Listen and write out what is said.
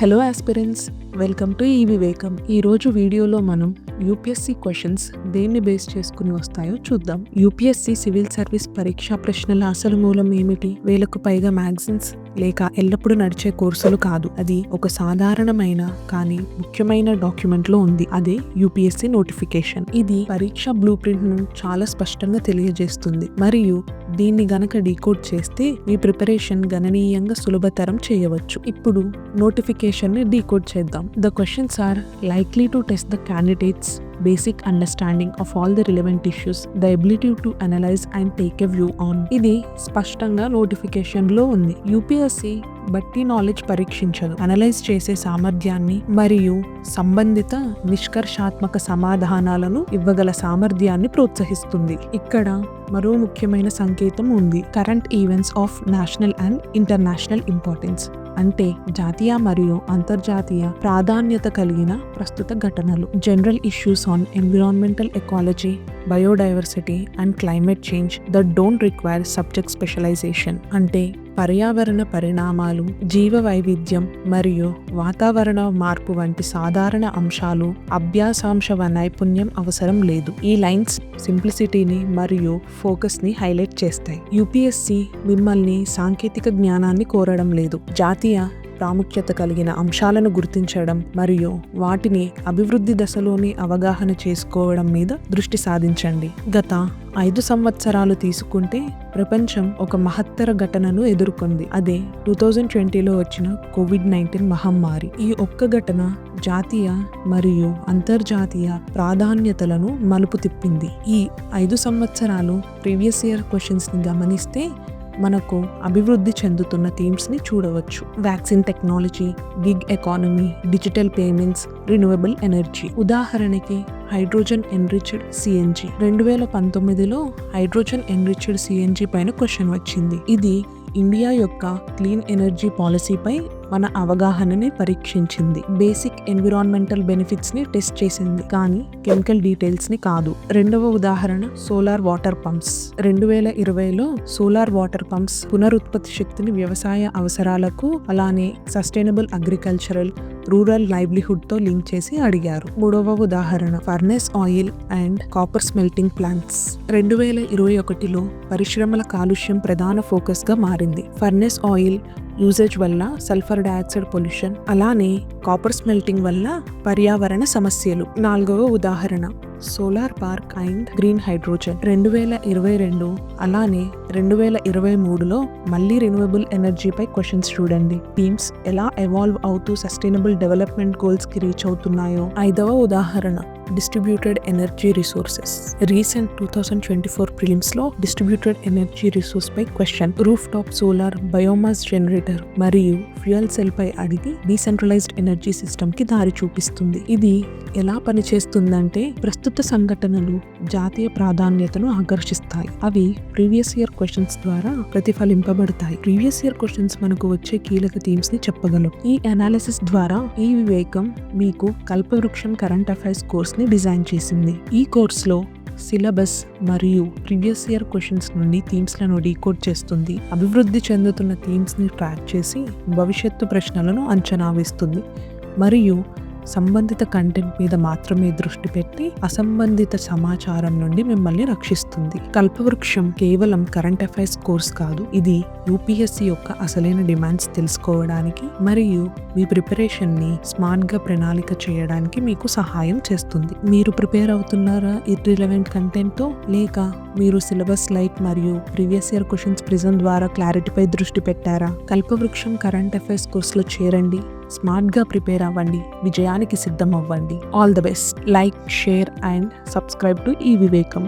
Hello aspirants, welcome to ఈ వివేకం. ఈరోజు వీడియోలో మనం యూపీఎస్సీ క్వశ్చన్స్ దేన్ని బేస్ చేసుకుని వస్తాయో చూద్దాం. యూపీఎస్సీ సివిల్ సర్వీస్ పరీక్షా ప్రశ్నల అసలు మూలం ఏమిటి? వేలకు పైగా మ్యాగజైన్స్ లేక ఎల్లప్పుడూ నడిచే కోర్సులు కాదు. అది ఒక సాధారణమైన కానీ ముఖ్యమైన డాక్యుమెంట్ లో ఉంది. అదే యూపీఎస్సీ నోటిఫికేషన్. ఇది పరీక్ష బ్లూ ప్రింట్ ను చాలా స్పష్టంగా తెలియజేస్తుంది మరియు దీన్ని గనక డీకోడ్ చేస్తే మీ ప్రిపరేషన్ గణనీయంగా సులభతరం చేయవచ్చు. ఇప్పుడు నోటిఫికేషన్ ని డీకోడ్ చేద్దాం. The questions are likely to test the candidates basic understanding of all the relevant issues, the ability to analyze and take a view on. ఇది స్పష్టంగా నోటిఫికేషన్ లో ఉంది. యూపీఎస్సీ బట్టి నాలెడ్జ్ పరీక్షించదు, అనలైజ్ చేసే సామర్థ్యాన్ని మరియు సంబంధిత నిష్కర్షాత్మక సమాధానాలను ఇవ్వగల సామర్థ్యాన్ని ప్రోత్సహిస్తుంది. ఇక్కడ మరో ముఖ్యమైన సంకేతం ఉంది. Current events of national and international importance, అంటే జాతీయ మరియు అంతర్జాతీయ ప్రాధాన్యత కలిగిన ప్రస్తుత ఘటనలు. General issues on environmental ecology, biodiversity and climate change that don't require subject specialization, అంటే పర్యావరణ పరిణామాలు, జీవ వైవిధ్యం మరియు వాతావరణ మార్పు వంటి సాధారణ అంశాలు అభ్యాసాంశ నైపుణ్యం అవసరం లేదు. ఈ లైన్స్ సింప్లిసిటీని మరియు ఫోకస్ ని హైలైట్ చేస్తాయి. యూపీఎస్సీ మిమ్మల్ని సాంకేతిక జ్ఞానాన్ని కోరడం లేదు. జాతీయ ప్రాముఖ్యత కలిగిన అంశాలను గుర్తించడం మరియు వాటిని అభివృద్ధి దశలోని అవగాహన చేసుకోవడం మీద దృష్టి సాధించండి. గత 5 సంవత్సరాలు తీసుకుంటే ప్రపంచం ఒక మహత్తర ఘటనను ఎదుర్కొంది. అదే 2020లో వచ్చిన కోవిడ్-19 మహమ్మారి. ఈ ఒక్క ఘటన జాతీయ మరియు అంతర్జాతీయ ప్రాధాన్యతలను మలుపు తిప్పింది. ఈ 5 సంవత్సరాలు ప్రీవియస్ ఇయర్ క్వశ్చన్స్ ని గమనిస్తే మనకు అభివృద్ధి చెందుతున్న థీమ్స్ ని చూడవచ్చు. Vaccine technology, gig economy, digital payments, renewable energy. ఉదాహరణకి హైడ్రోజన్ ఎన్రిచ్డ్ సిఎన్జి. 2019లో హైడ్రోజన్ ఎన్రిచ్డ్ సిఎన్జి పైన క్వశ్చన్ వచ్చింది. ఇది ఇండియా యొక్క క్లీన్ ఎనర్జీ పాలసీపై మన అవగాహనని పరీక్షించింది. బేసిక్ ఎన్విరాన్మెంటల్ బెనిఫిట్స్ ని టెస్ట్ చేసింది, కానీ కెమికల్ డీటెయిల్స్ ని కాదు. రెండవ ఉదాహరణ సోలార్ వాటర్ పంప్స్. 2020లో సోలార్ వాటర్ పంప్స్ పునరుత్పత్తి శక్తిని వ్యవసాయ అవసరాలకు, అలానే సస్టైనబుల్ అగ్రికల్చరల్, రూరల్ లైవ్లీహుడ్ తో లింక్ చేసి అడిగారు. మూడవ ఉదాహరణ furnace oil and copper smelting plants. 2021లో పరిశ్రమల కాలుష్యం ప్రధాన ఫోకస్ గా మారింది. ఫర్నెస్ ఆయిల్ యూసేజ్ వల్ల సల్ఫర్ డయాక్సైడ్ పొల్యూషన్, అలానే కాపర్ స్మెల్టింగ్ వల్ల పర్యావరణ సమస్యలు. నాలుగవ ఉదాహరణ solar park and green hydrogen. 2022 అలానే 2023లో మళ్ళీ రిన్యూవబుల్ ఎనర్జీపై క్వశ్చన్స్ చూడండి. టీమ్స్ ఎలా ఎవాల్వ్ అవుతూ సస్టైనబుల్ డెవలప్మెంట్ గోల్స్ కి రీచ్ అవుతున్నాయో. ఐదవ ఉదాహరణ distributed energy resources. Recent 2024 prelims లో డిస్ట్రిబ్యూటెడ్ ఎనర్జీ రిసోర్స్ పై question. Roof top solar, biomass generator మరియు ఫ్యూయల్ సెల్ పై అడిగి డీసెంట్రలైజ్డ్ ఎనర్జీ సిస్టమ్ కి దారి చూపిస్తుంది. ఇది ఎలా పనిచేస్తుందంటే ప్రస్తుత సంఘటనలు జాతీయ ప్రాధాన్యతను ఆకర్షిస్తాయి. అవి ప్రీవియస్ ఇయర్ క్వశ్చన్స్ ద్వారా ప్రతిఫలింపబడతాయి. ప్రీవియస్ ఇయర్ క్వశ్చన్స్ మనకు వచ్చే కీలక థీమ్స్ ని చెప్పగలవు. ఈ అనాలిసిస్ ద్వారా ఈ వివేకం మీకు కల్పవృక్షం కరెంట్ అఫైర్స్ కోర్స్ ని డిజైన్ చేసింది. ఈ కోర్సులో సిలబస్ మరియు ప్రీవియస్ ఇయర్ క్వశ్చన్స్ నుండి థీమ్స్ లను డీకోడ్ చేస్తుంది. అభివృద్ధి చెందుతున్న థీమ్స్ ని ట్రాక్ చేసి భవిష్యత్తు ప్రశ్నలను అంచనా వేస్తుంది మరియు సంబంధిత కంటెంట్ మీద మాత్రమే దృష్టి పెట్టి అసంబంధిత సమాచారం నుండి మిమ్మల్ని రక్షిస్తుంది. కల్పవృక్షం కేవలం కరెంట్ అఫైర్స్ కోర్స్ కాదు. ఇది యూపీఎస్సీ యొక్క అసలైన డిమాండ్స్ తెలుసుకోవడానికి మరియు మీ ప్రిపరేషన్ ని స్మార్ట్ గా ప్రణాళిక చేయడానికి మీకు సహాయం చేస్తుంది. మీరు ప్రిపేర్ అవుతున్నారా ఇర్రిలవెంట్ కంటెంట్ తో, లేక మీరు సిలబస్ లైట్ మరియు ప్రీవియస్ ఇయర్ క్వశ్చన్స్ ప్రిజం ద్వారా క్లారిటీపై దృష్టి పెట్టారా? కల్పవృక్షం కరెంట్ అఫైర్స్ కోర్సులో చేరండి, స్మార్ట్ గా ప్రిపేర్ అవ్వండి, విజయానికి సిద్ధం అవ్వండి. All the best. Like, share and subscribe to ఈ వివేకం.